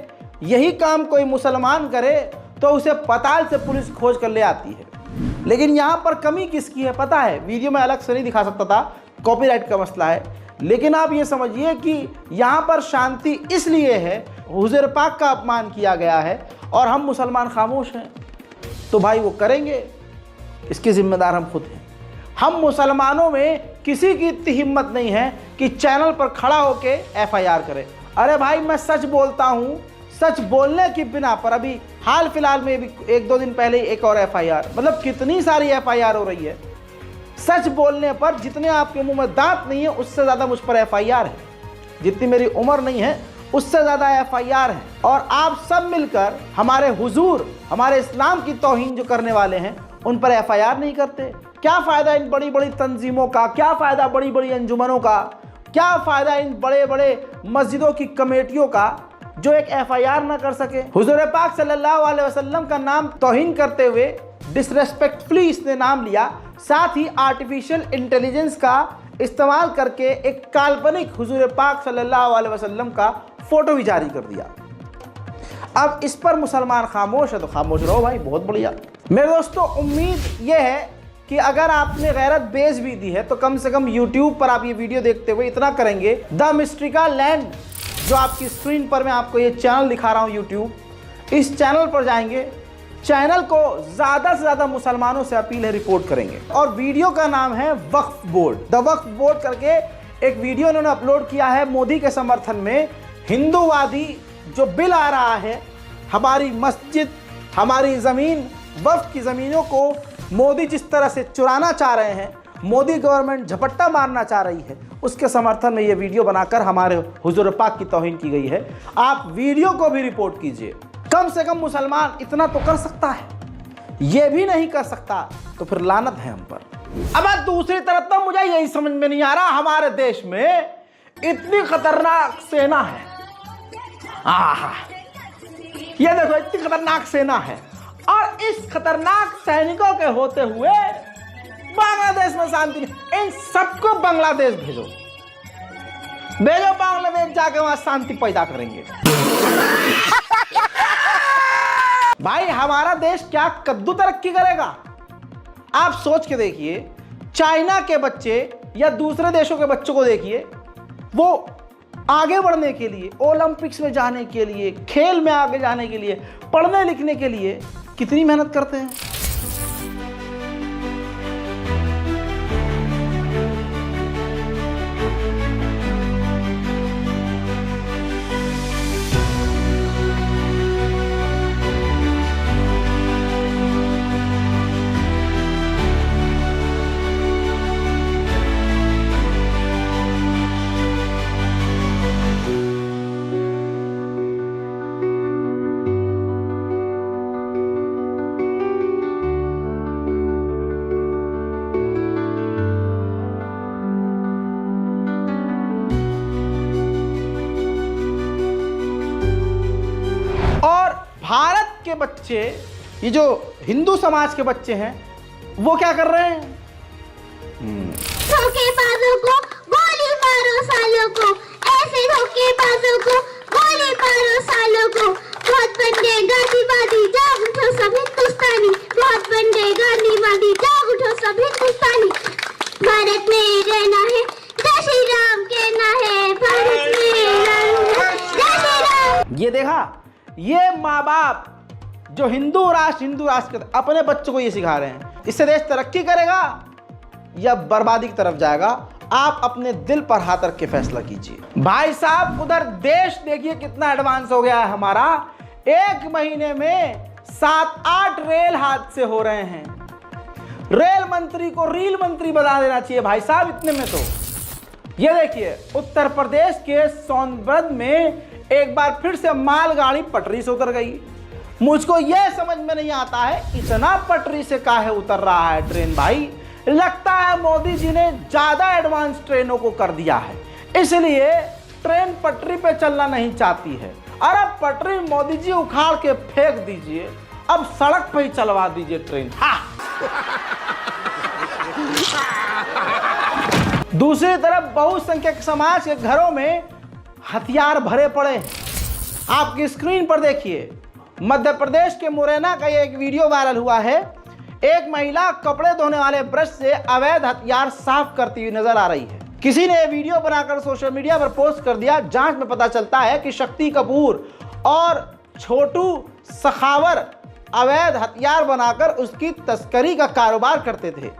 यही काम कोई मुसलमान करे तो उसे पताल से पुलिस खोज कर ले आती है। लेकिन यहाँ पर कमी किसकी है पता है? वीडियो में अलग से नहीं दिखा सकता था, कॉपीराइट का मसला है। लेकिन आप ये समझिए कि यहाँ पर शांति इसलिए है, हुजूर पाक का अपमान किया गया है और हम मुसलमान खामोश हैं। तो भाई वो करेंगे, इसके जिम्मेदार हम खुद हैं। हम मुसलमानों में किसी की इतनी हिम्मत नहीं है कि चैनल पर खड़ा होके FIR करे। अरे भाई मैं सच बोलता हूँ, सच बोलने की बिना पर अभी हाल फिलहाल में भी 1-2 दिन पहले एक और FIR, मतलब कितनी सारी FIR हो रही है। सच बोलने पर जितने आपके मुंह में दांत नहीं है उससे ज़्यादा मुझ पर FIR है, जितनी मेरी उम्र नहीं है उससे ज़्यादा FIR है। और आप सब मिलकर हमारे हुजूर, हमारे इस्लाम की तौहीन जो करने वाले हैं उन पर FIR नहीं करते। क्या फ़ायदा इन बड़ी बड़ी तंजीमों का, क्या फ़ायदा बड़ी बड़ी अंजुमनों का, क्या फ़ायदा इन बड़े बड़े मस्जिदों की कमेटियों का जो एक FIR ना कर सके। हुजूर पाक सल्लल्लाहु अलैहि वसल्लम का नाम तौहीन करते हुए डिसरेस्पेक्टफुली इसने नाम लिया, साथ ही आर्टिफिशियल इंटेलिजेंस का इस्तेमाल करके एक काल्पनिक हुजूर पाक सल्लल्लाहु अलैहि वसल्लम का फोटो भी जारी कर दिया। अब इस पर मुसलमान खामोश है तो खामोश रहो भाई, बहुत बढ़िया। मेरे दोस्तों उम्मीद यह है कि अगर आपने गैरत बेच भी दी है तो कम से कम YouTube पर आप ये वीडियो देखते हुए इतना करेंगे, द मिस्टिकल लैंड जो आपकी स्क्रीन पर मैं आपको ये चैनल दिखा रहा हूँ YouTube, इस चैनल पर जाएंगे, चैनल को ज़्यादा से ज़्यादा मुसलमानों से अपील है रिपोर्ट करेंगे। और वीडियो का नाम है वक्फ बोर्ड, द वक्फ बोर्ड करके एक वीडियो इन्होंने अपलोड किया है मोदी के समर्थन में। हिंदूवादी जो बिल आ रहा है, हमारी मस्जिद, हमारी ज़मीन, वक्फ की ज़मीनों को मोदी जिस तरह से चुराना चाह रहे हैं, मोदी गवर्नमेंट झपट्टा मारना चाह रही है, उसके समर्थन में ये वीडियो बनाकर हमारे हुजूर पाक की तौहीन की गई है। आप वीडियो को भी रिपोर्ट कीजिए। कम से कम मुसलमान इतना तो कर सकता है, ये भी नहीं कर सकता तो फिर लानत है हम पर। अब दूसरी तरफ तो मुझे यही समझ में नहीं आ रहा, हमारे देश में इतनी खतरनाक सेना है, ये देखो इतनी खतरनाक सेना है, और इस खतरनाक सैनिकों के होते हुए बांग्लादेश में शांति नहीं। इन सबको बांग्लादेश भेजो, भेजो बांग्लादेश, जाके वहां शांति पैदा करेंगे। भाई हमारा देश क्या कद्दू तरक्की करेगा? आप सोच के देखिए, चाइना के बच्चे या दूसरे देशों के बच्चों को देखिए, वो आगे बढ़ने के लिए, ओलंपिक्स में जाने के लिए, खेल में आगे जाने के लिए, पढ़ने लिखने के लिए कितनी मेहनत करते हैं। के बच्चे, ये जो हिंदू समाज के बच्चे हैं, वो क्या कर रहे हैं? धोखेबाजों को गोली मारो सालों को, ऐसे धोखेबाजों को गोली मारो सालों को। बहुत बन गए गांधीवादी, जाग उठो सब हिंदुस्तानी। बहुत बन गए गांधीवादी, जाग उठो सब हिंदुस्तानी। भारत में रहना है, जय श्री राम कहना है। भारत में रहना है, जय श्री राम। ये देखा, ये माँ बाप जो हिंदू राष्ट्र अपने बच्चों को ये सिखा रहे हैं। इससे देश तरक्की करेगा या बर्बादी की तरफ जाएगा? आप अपने दिल पर हाथ रख के फैसला कीजिए। भाई साहब, उधर देश देखिए कितना एडवांस हो गया है हमारा। 1 महीने में 7-8 रेल हादसे हो रहे हैं। रेल मंत्री को रील मंत्री बना देना चाहिए भाई साहब इतने में तो। ये देखिए, उत्तर प्रदेश के सोनभद्र में एक बार फिर से मालगाड़ी पटरी से उतर गई। मुझको यह समझ में नहीं आता है, इतना पटरी से काहे उतर रहा है ट्रेन भाई। लगता है मोदी जी ने ज्यादा एडवांस ट्रेनों को कर दिया है, इसलिए ट्रेन पटरी पे चलना नहीं चाहती है। अरे पटरी मोदी जी उखाड़ के फेंक दीजिए, अब सड़क पे ही चलवा दीजिए ट्रेन। दूसरी तरफ बहुसंख्यक समाज के घरों में हथियार भरे पड़े हैं। आपकी स्क्रीन पर देखिए, मध्य प्रदेश के मुरैना का एक वीडियो वायरल हुआ है। एक महिला कपड़े धोने वाले ब्रश से अवैध हथियार साफ करती हुई नजर आ रही है। किसी ने वीडियो बनाकर सोशल मीडिया पर पोस्ट कर दिया। जांच में पता चलता है कि शक्ति कपूर और छोटू सखावर अवैध हथियार बनाकर उसकी तस्करी का कारोबार करते थे।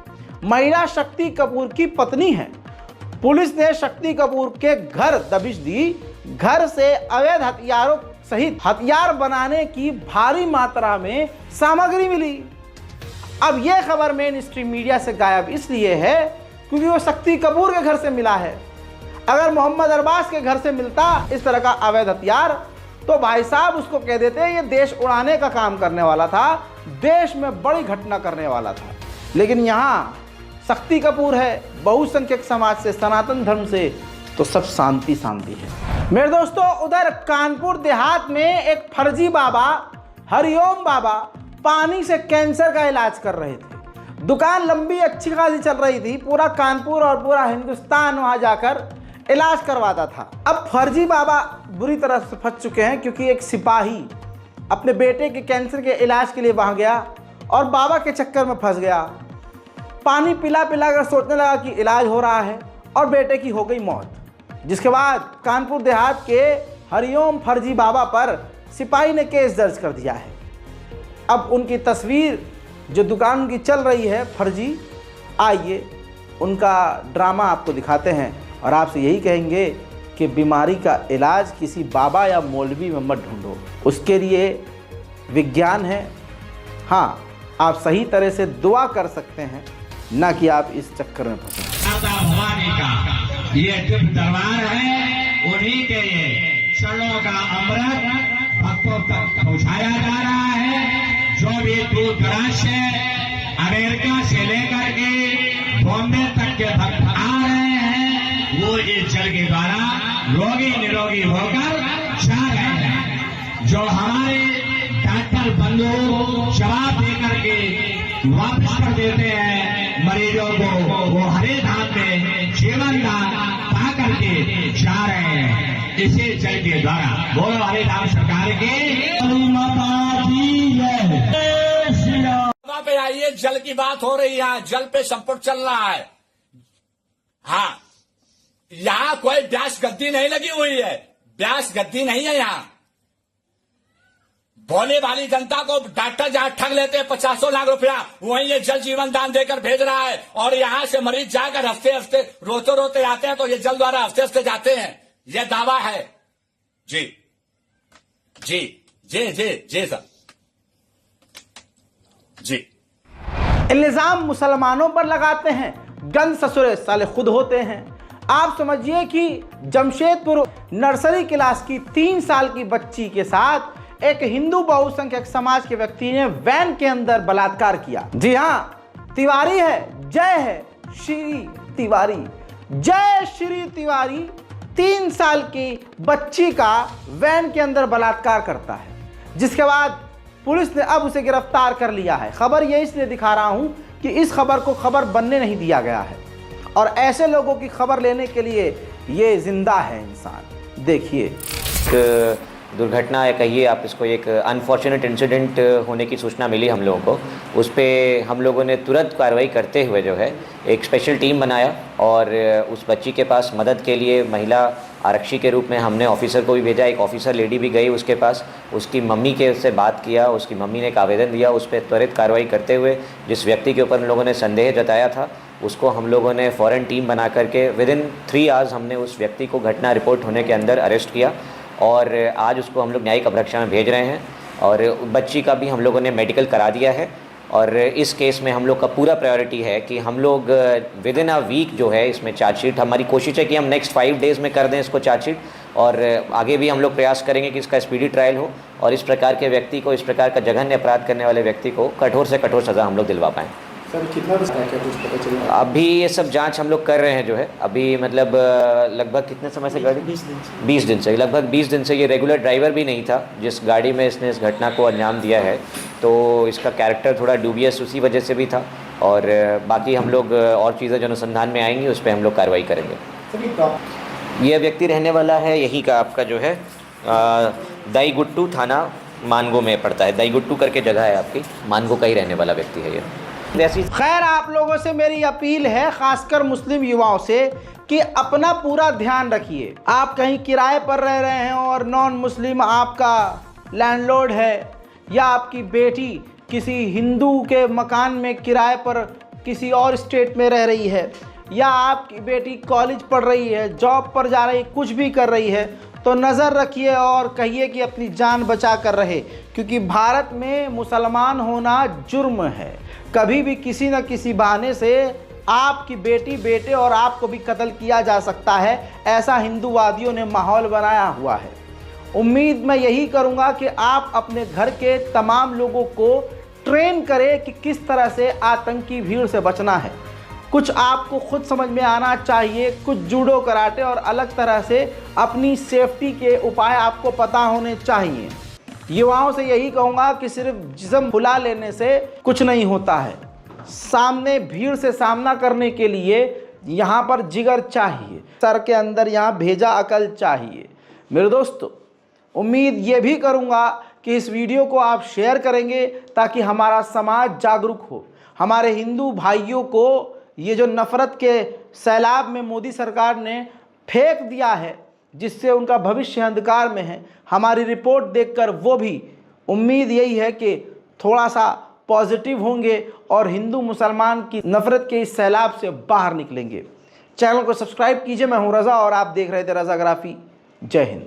महिला शक्ति कपूर की पत्नी है। पुलिस ने शक्ति कपूर के घर दबिश दी। घर से अवैध हथियारों सहित हथियार बनाने की भारी मात्रा में सामग्री मिली। अब यह खबर मेन स्ट्रीम मीडिया से गायब इसलिए है क्योंकि वो शक्ति कपूर के घर से मिला है। अगर मोहम्मद अरबाज के घर से मिलता इस तरह का अवैध हथियार, तो भाई साहब उसको कह देते ये देश उड़ाने का काम करने वाला था, देश में बड़ी घटना करने वाला था। लेकिन यहाँ शक्ति कपूर है, बहुसंख्यक समाज से, सनातन धर्म से, तो सब शांति शांति है। मेरे दोस्तों, उधर कानपुर देहात में एक फर्जी बाबा हरिओम बाबा पानी से कैंसर का इलाज कर रहे थे। दुकान लंबी अच्छी खासी चल रही थी, पूरा कानपुर और पूरा हिंदुस्तान वहां जाकर इलाज करवाता था। अब फर्जी बाबा बुरी तरह से फंस चुके हैं क्योंकि एक सिपाही अपने बेटे के कैंसर के इलाज के लिए वहां गया और बाबा के चक्कर में फंस गया। पानी पिला पिला कर सोचने लगा कि इलाज हो रहा है और बेटे की हो गई मौत। जिसके बाद कानपुर देहात के हरिओम फर्जी बाबा पर सिपाही ने केस दर्ज कर दिया है। अब उनकी तस्वीर जो दुकान की चल रही है फर्जी, आइए उनका ड्रामा आपको दिखाते हैं और आपसे यही कहेंगे कि बीमारी का इलाज किसी बाबा या मौलवी में मत ढूंढो, उसके लिए विज्ञान है। हाँ, आप सही तरह से दुआ कर सकते हैं, ना कि आप इस चक्कर में फंसे। भवानी का ये दिव्य दरबार है, उन्हीं के ये क्षणों का अमृत भक्तों तक पहुंचाया जा रहा है। जो भी दूर दराज से, अमेरिका से लेकर के बॉम्बे तक के भक्त आ रहे हैं, वो इस जल के द्वारा रोगी निरोगी होकर जा रहे हैं। जो हमारे डॉक्टर बंधु जवाब देकर के वापस कर देते हैं मरीजों को, वो हरे धाम में जीवन दान पा करके जा रहे हैं इसी जल के द्वारा। बोलो हरे धाम सरकार के माता जी पे आइए, जल की बात हो रही है, जल पे संपुट चल रहा है। हाँ, यहाँ कोई ब्यास गद्दी नहीं लगी हुई है, ब्यास गद्दी नहीं है यहाँ। भोले वाली जनता को डॉक्टर जहां ठग लेते हैं 50 लाख रुपया, वहीं ये जल जीवन दान देकर भेज रहा है। और यहाँ से मरीज जाकर हफ्ते हफ्ते रोते रोते आते हैं, तो ये जल द्वारा हफ्ते हफ्ते जाते हैं। ये दावा है जी जी जी जी जी सर जी। इल्जाम मुसलमानों पर लगाते हैं, गंद ससुरे साले खुद होते हैं। आप समझिए कि जमशेदपुर नर्सरी क्लास की 3 साल की बच्ची के साथ एक हिंदू बहुसंख्यक समाज के व्यक्ति ने वैन के अंदर बलात्कार किया। जी हाँ, तिवारी है, जय है श्री तिवारी, जय श्री तिवारी 3 साल की बच्ची का वैन के अंदर बलात्कार करता है। जिसके बाद पुलिस ने अब उसे गिरफ्तार कर लिया है। खबर ये इसलिए दिखा रहा हूं कि इस खबर को खबर बनने नहीं दिया गया है, और ऐसे लोगों की खबर लेने के लिए ये जिंदा है इंसान। देखिए, दुर्घटना कहिए आप इसको, एक अनफॉर्चुनेट इंसिडेंट होने की सूचना मिली हम लोगों को। उस पर हम लोगों ने तुरंत कार्रवाई करते हुए जो है एक स्पेशल टीम बनाया, और उस बच्ची के पास मदद के लिए महिला आरक्षी के रूप में हमने ऑफिसर को भी भेजा। एक ऑफिसर लेडी भी गई उसके पास, उसकी मम्मी के से बात किया, उसकी मम्मी ने एक आवेदन दिया। उस पर त्वरित कार्रवाई करते हुए जिस व्यक्ति के ऊपर हम लोगों ने संदेह जताया था उसको हम लोगों ने फ़ौरन टीम बना करके विदिन 3 आवर्स हमने उस व्यक्ति को घटना रिपोर्ट होने के अंदर अरेस्ट किया, और आज उसको हम लोग न्यायिक अभिरक्षा में भेज रहे हैं। और बच्ची का भी हम लोगों ने मेडिकल करा दिया है, और इस केस में हम लोग का पूरा प्रायोरिटी है कि हम लोग विदिन अ वीक जो है इसमें चार्जशीट, हमारी कोशिश है कि हम नेक्स्ट 5 डेज़ में कर दें इसको चार्जशीट, और आगे भी हम लोग प्रयास करेंगे कि इसका स्पीडी ट्रायल हो और इस प्रकार के व्यक्ति को, इस प्रकार का जघन्य अपराध करने वाले व्यक्ति को कठोर से कठोर सज़ा हम लोग दिलवा पाएँ। सर कितना क्या कुछ पता चला? अभी ये सब जांच हम लोग कर रहे हैं जो है, अभी मतलब लगभग कितने समय से गाड़ी 20 दिन से, लगभग 20 दिन से ये रेगुलर ड्राइवर भी नहीं था जिस गाड़ी में इसने इस घटना को अंजाम दिया है, तो इसका कैरेक्टर थोड़ा डूबियस उसी वजह से भी था। और बाकी हम लोग और चीज़ें जो अनुसंधान में आएंगी उस पर हम लोग कार्रवाई करेंगे। ये व्यक्ति रहने वाला है यहीं का, आपका जो है दाईगुट्टू थाना मानगो में पड़ता है। दाईगुट्टू करके जगह है आपकी, मानगो का ही रहने वाला व्यक्ति है ये। खैर, आप लोगों से मेरी अपील है, खासकर मुस्लिम युवाओं से, कि अपना पूरा ध्यान रखिए। आप कहीं किराए पर रह रहे हैं और नॉन मुस्लिम आपका लैंडलॉर्ड है, या आपकी बेटी किसी हिंदू के मकान में किराए पर किसी और स्टेट में रह रही है, या आपकी बेटी कॉलेज पढ़ रही है, जॉब पर जा रही है, कुछ भी कर रही है, तो नज़र रखिए और कहिए कि अपनी जान बचा कर रहे, क्योंकि भारत में मुसलमान होना जुर्म है। कभी भी किसी न किसी बहाने से आपकी बेटी, बेटे और आपको भी कत्ल किया जा सकता है। ऐसा हिंदूवादियों ने माहौल बनाया हुआ है। उम्मीद मैं यही करूंगा कि आप अपने घर के तमाम लोगों को ट्रेन करें कि किस तरह से आतंकी भीड़ से बचना है। कुछ आपको खुद समझ में आना चाहिए, कुछ जूडो कराटे और अलग तरह से अपनी सेफ्टी के उपाय आपको पता होने चाहिए। युवाओं से यही कहूँगा कि सिर्फ जिस्म फुला लेने से कुछ नहीं होता है। सामने भीड़ से सामना करने के लिए यहाँ पर जिगर चाहिए, सर के अंदर यहाँ भेजा अकल चाहिए। मेरे दोस्तों, उम्मीद ये भी करूँगा कि इस वीडियो को आप शेयर करेंगे ताकि हमारा समाज जागरूक हो। हमारे हिंदू भाइयों को ये जो नफ़रत के सैलाब में मोदी सरकार ने फेंक दिया है, जिससे उनका भविष्य अंधकार में है, हमारी रिपोर्ट देखकर वो भी, उम्मीद यही है कि थोड़ा सा पॉजिटिव होंगे और हिंदू मुसलमान की नफ़रत के इस सैलाब से बाहर निकलेंगे। चैनल को सब्सक्राइब कीजिए। मैं हूं रज़ा और आप देख रहे थे रज़ाग्राफी। जय हिंद।